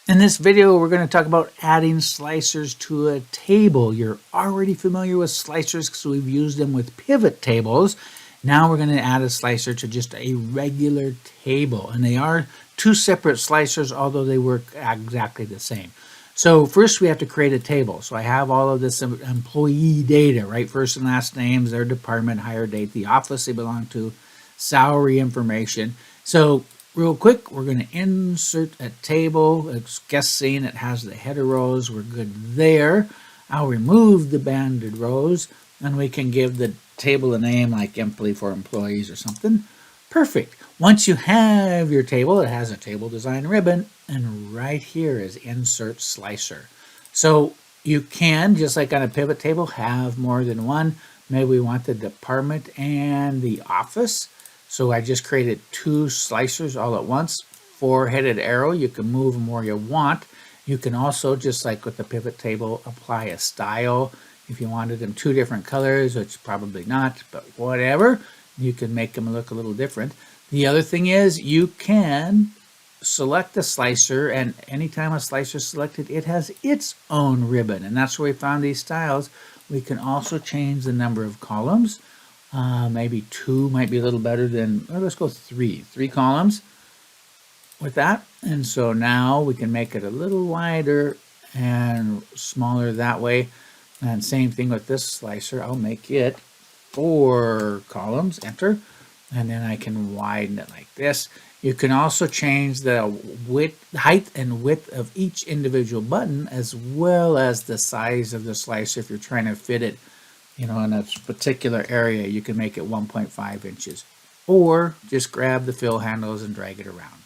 In this video, we're going to talk about adding slicers to a table. You're already familiar with slicers because we've used them with pivot tables. Now we're going to add a slicer to just a regular table. And they are two separate slicers, although they work exactly the same. So first we have to create a table. So I have all of this employee data, right? First and last names, their department, hire date, the office they belong to, salary information. So real quick, we're going to insert a table. It's guessing it has the header rows. We're good there. I'll remove the banded rows, and we can give the table a name like employee for employees or something. Perfect. Once you have your table, it has a table design ribbon, and right here is insert slicer. So you can, just like on a pivot table, have more than one. Maybe we want the department and the office. So I just created two slicers all at once, four-headed arrow. You can move them where you want. You can also, just like with the pivot table, apply a style. If you wanted them two different colors, which probably not, but whatever, you can make them look a little different. The other thing is you can select a slicer, and anytime a slicer is selected, it has its own ribbon, and that's where we found these styles. We can also change the number of columns. Maybe two might be a little better than, well, let's go three columns with that. And so now we can make it a little wider and smaller that way. And same thing with this slicer. I'll make it 4 columns, enter, and then I can widen it like this. You can also change the height and width of each individual button, as well as the size of the slicer. If you're trying to fit it, in a particular area, you can make it 1.5 inches, or just grab the fill handles and drag it around.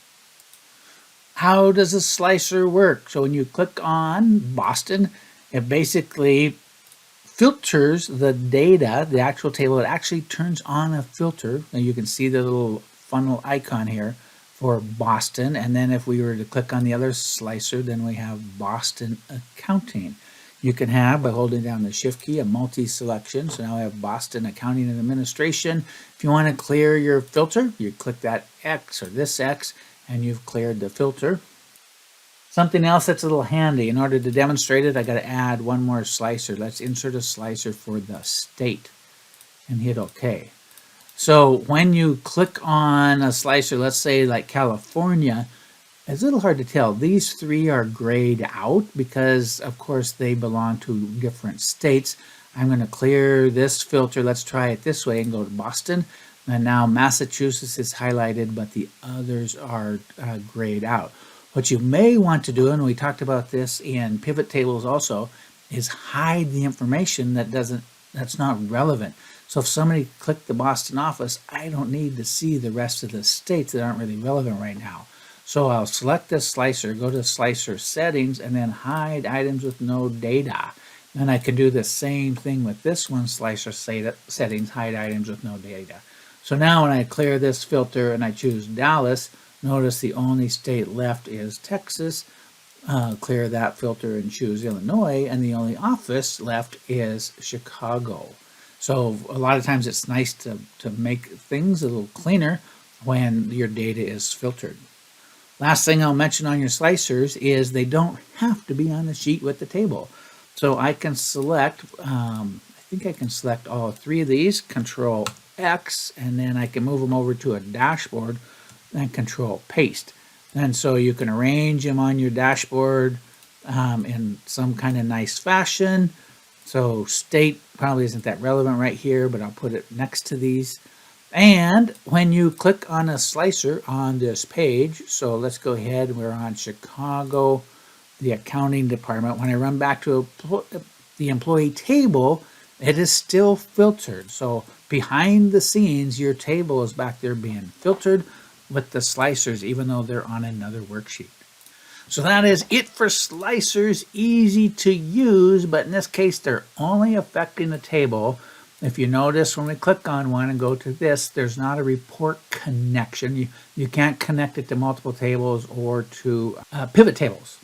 How does a slicer work? So when you click on Boston, it basically filters the data, the actual table. It actually turns on a filter, and you can see the little funnel icon here for Boston. And then if we were to click on the other slicer, then we have Boston Accounting. You can have, by holding down the Shift key, a multi-selection. So now I have Boston Accounting and Administration. If you want to clear your filter, you click that X or this X, and you've cleared the filter. Something else that's a little handy, in order to demonstrate it, I got to add one more slicer. Let's insert a slicer for the state and hit OK. So when you click on a slicer, let's say like California, it's a little hard to tell. These three are grayed out because, of course, they belong to different states. I'm going to clear this filter. Let's try it this way and go to Boston. And now Massachusetts is highlighted, but the others are grayed out. What you may want to do, and we talked about this in pivot tables also, is hide the information that's not relevant. So if somebody clicked the Boston office, I don't need to see the rest of the states that aren't really relevant right now. So I'll select this slicer, go to slicer settings, and then hide items with no data. And I can do the same thing with this one, slicer settings, hide items with no data. So now when I clear this filter and I choose Dallas, notice the only state left is Texas. Clear that filter and choose Illinois, and the only office left is Chicago. So a lot of times it's nice to make things a little cleaner when your data is filtered. Last thing I'll mention on your slicers is they don't have to be on the sheet with the table. So I can select, I think I can select all 3 of these, Control X, and then I can move them over to a dashboard and Control Paste. And so you can arrange them on your dashboard in some kind of nice fashion. So state probably isn't that relevant right here, but I'll put it next to these. And when you click on a slicer on this page, so let's go ahead, we're on Chicago, the accounting department. When I run back to the employee table, it is still filtered. So behind the scenes, your table is back there being filtered with the slicers, even though they're on another worksheet. So that is it for slicers, easy to use, but in this case, they're only affecting the table. If you notice, when we click on one and go to this, there's not a report connection. You can't connect it to multiple tables or to pivot tables.